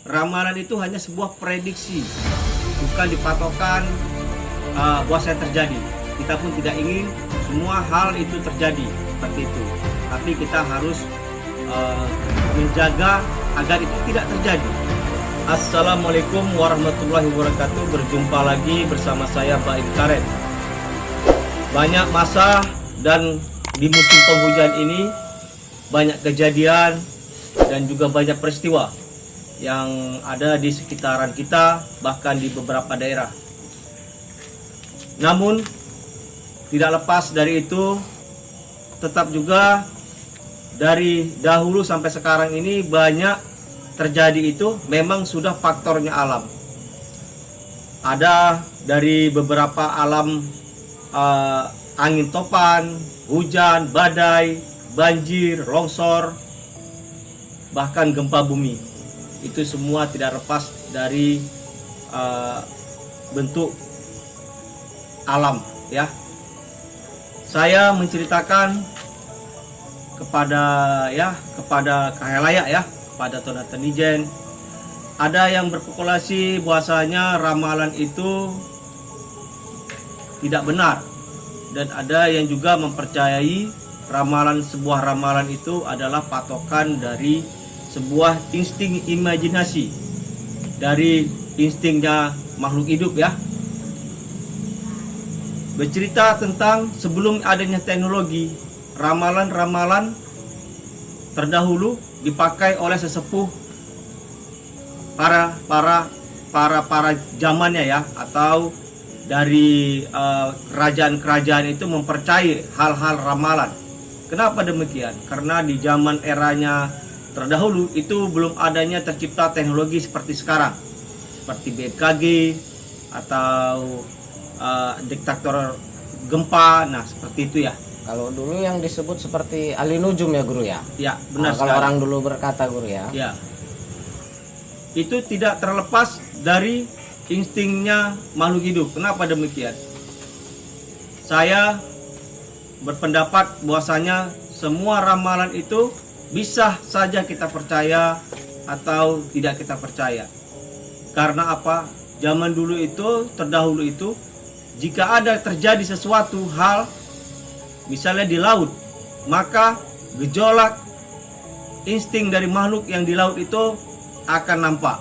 ramalan itu hanya sebuah prediksi, bukan dipatokan bahwasanya terjadi. Kita pun tidak ingin semua hal itu terjadi seperti itu, tapi kita harus menjaga agar itu tidak terjadi. Assalamualaikum warahmatullahi wabarakatuh. Berjumpa lagi bersama saya Pak Karet. Banyak masa dan di musim penghujan ini banyak kejadian dan juga banyak peristiwa yang ada di sekitaran kita, bahkan di beberapa daerah. Namun tidak lepas dari itu, tetap juga dari dahulu sampai sekarang ini banyak terjadi itu memang sudah faktornya alam. Ada dari beberapa alam, angin topan, hujan, badai, banjir, longsor, bahkan gempa bumi. Itu semua tidak lepas dari bentuk alam, ya. Saya menceritakan kepada khalayak, ya, pada Tonatan Nijen. Ada yang berspekulasi bahwasanya ramalan itu tidak benar, dan ada yang juga mempercayai sebuah ramalan itu adalah patokan dari sebuah insting imajinasi, dari instingnya makhluk hidup, ya. Bercerita tentang sebelum adanya teknologi, ramalan-ramalan terdahulu dipakai oleh sesepuh para zamannya, ya, atau dari kerajaan-kerajaan itu mempercayai hal-hal ramalan. Kenapa demikian? Karena di zaman eranya terdahulu itu belum adanya tercipta teknologi seperti sekarang, seperti BMKG atau detektor gempa. Nah, seperti itu, ya. Kalau dulu yang disebut seperti ahli nujum, ya Guru, ya? Ya, benar kalau sekali. orang dulu berkata, Guru, ya? Ya. Itu tidak terlepas dari instingnya makhluk hidup. Kenapa demikian? Saya berpendapat bahwasanya semua ramalan itu bisa saja kita percaya atau tidak kita percaya. Karena apa? Zaman dulu itu, terdahulu itu, jika ada terjadi sesuatu hal, misalnya di laut, maka gejolak insting dari makhluk yang di laut itu akan nampak.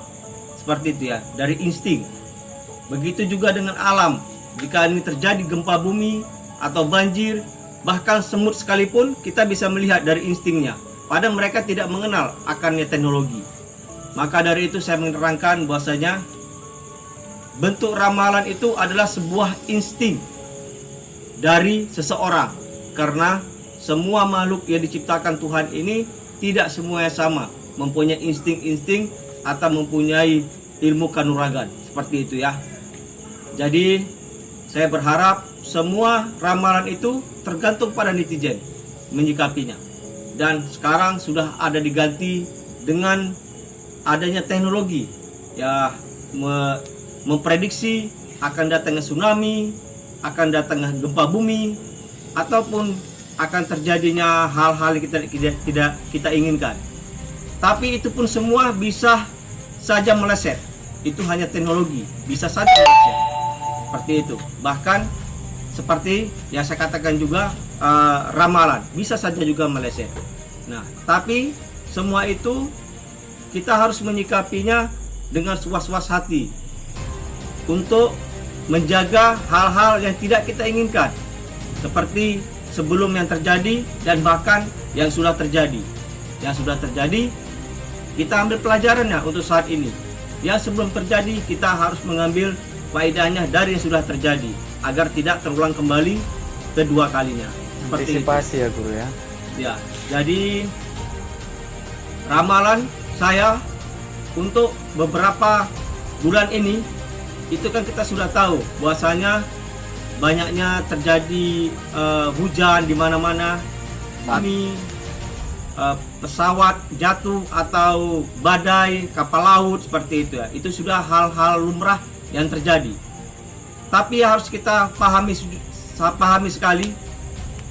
Seperti itu, ya, dari insting. Begitu juga dengan alam. Jika ini terjadi gempa bumi atau banjir, bahkan semut sekalipun, kita bisa melihat dari instingnya. Padahal mereka tidak mengenal akannya teknologi. Maka dari itu saya menerangkan bahwasanya bentuk ramalan itu adalah sebuah insting dari seseorang. Karena semua makhluk yang diciptakan Tuhan ini tidak semuanya sama, mempunyai insting-insting atau mempunyai ilmu kanuragan. Seperti itu, ya. Jadi saya berharap semua ramalan itu tergantung pada netizen menyikapinya. Dan sekarang sudah ada diganti dengan adanya teknologi, ya, memprediksi akan datangnya tsunami, akan datangnya gempa bumi, ataupun akan terjadinya hal-hal yang tidak kita inginkan. Tapi itu pun semua bisa saja meleset. Itu hanya teknologi, bisa saja meleset. Seperti itu. Bahkan seperti yang saya katakan juga, ramalan bisa saja juga meleset. Nah, tapi semua itu kita harus menyikapinya dengan was-was hati untuk menjaga hal-hal yang tidak kita inginkan, seperti sebelum yang terjadi dan bahkan yang sudah terjadi. Yang sudah terjadi, kita ambil pelajarannya untuk saat ini. Yang sebelum terjadi, kita harus mengambil faedahnya dari yang sudah terjadi, agar tidak terulang kembali kedua kalinya. Seperti antisipasi itu, ya Guru, ya. Ya, jadi ramalan saya untuk beberapa bulan ini, itu kan kita sudah tahu bahwasanya banyaknya terjadi hujan di mana-mana, pesawat jatuh atau badai kapal laut, seperti itu, ya. Itu sudah hal-hal lumrah yang terjadi. Tapi harus kita pahami sekali,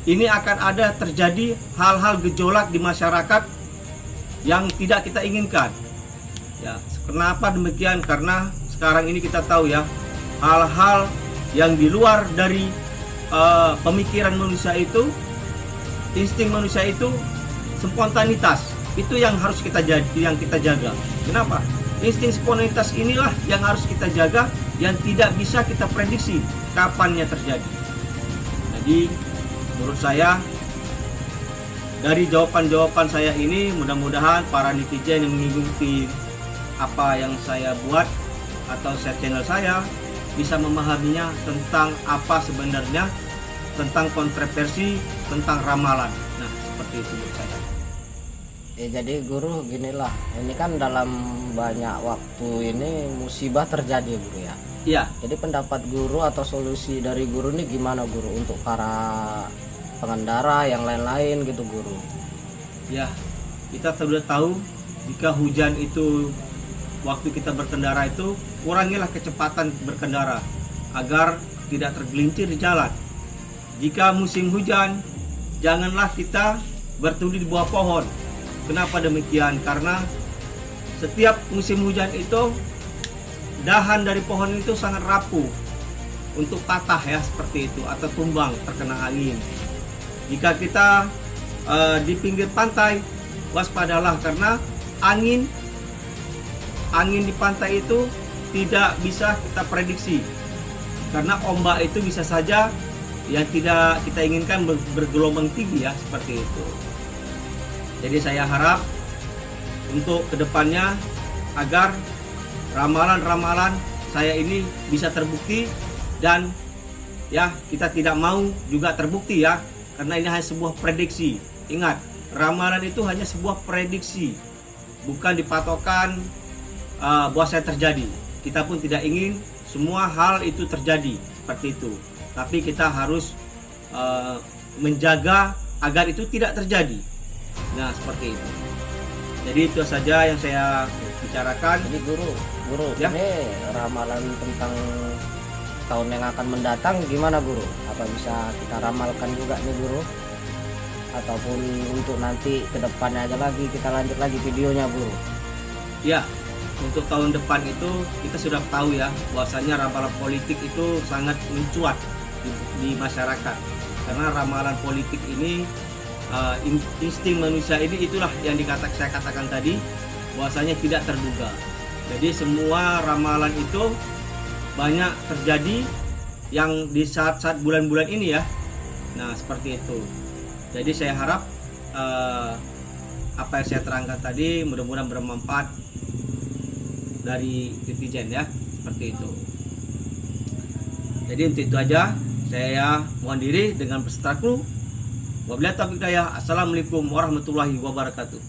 ini akan ada terjadi hal-hal gejolak di masyarakat yang tidak kita inginkan. Ya, kenapa demikian? Karena sekarang ini kita tahu ya, hal-hal yang di luar dari pemikiran manusia itu, insting manusia itu, spontanitas itu yang harus kita jaga. Kenapa? Insting spontanitas inilah yang harus kita jaga, yang tidak bisa kita prediksi kapannya terjadi. Jadi menurut saya, dari jawaban-jawaban saya ini, mudah-mudahan para netizen yang mengikuti apa yang saya buat atau channel saya bisa memahaminya tentang apa sebenarnya, tentang kontroversi, tentang ramalan. Nah, seperti itu menurut saya. Jadi guru ginilah, ini kan dalam banyak waktu ini musibah terjadi guru ya. Iya. Jadi pendapat guru atau solusi dari guru ini gimana guru untuk para pengendara yang lain-lain gitu guru? Ya, kita sudah tahu jika hujan itu waktu kita berkendara itu, kurangilah kecepatan berkendara agar tidak tergelincir di jalan. Jika musim hujan, janganlah kita berteduh di bawah pohon. Kenapa demikian? Karena setiap musim hujan itu dahan dari pohon itu sangat rapuh untuk patah ya, seperti itu, atau tumbang terkena angin. Jika kita di pinggir pantai, waspadalah karena angin di pantai itu tidak bisa kita prediksi, karena ombak itu bisa saja yang tidak kita inginkan bergelombang tinggi ya, seperti itu. Jadi saya harap untuk kedepannya agar ramalan-ramalan saya ini bisa terbukti, dan ya kita tidak mau juga terbukti ya, karena ini hanya sebuah prediksi. Ingat, ramalan itu hanya sebuah prediksi, bukan dipatokan bahwa saya terjadi. Kita pun tidak ingin semua hal itu terjadi seperti itu, tapi kita harus menjaga agar itu tidak terjadi. Nah, seperti itu. Jadi itu saja yang saya bicarakan. Jadi guru Ya. ini ramalan tentang tahun yang akan mendatang gimana guru? Apa bisa kita ramalkan juga nih guru? Ataupun untuk nanti ke depannya aja lagi kita lanjut lagi videonya guru? Ya, untuk tahun depan itu kita sudah tahu ya, bahwasanya ramalan politik itu sangat mencuat di masyarakat. Karena ramalan politik ini, insting manusia ini, itulah yang saya katakan tadi, bahwasanya tidak terduga. Jadi semua ramalan itu banyak terjadi yang di saat-saat bulan-bulan ini ya. Nah, seperti itu. Jadi saya harap apa yang saya terangkan tadi mudah-mudahan bermanfaat dari netizen ya, seperti itu. Jadi untuk itu aja saya mohon diri dengan beserta kru. Wabillahi taufiq hidayah. Assalamualaikum warahmatullahi wabarakatuh.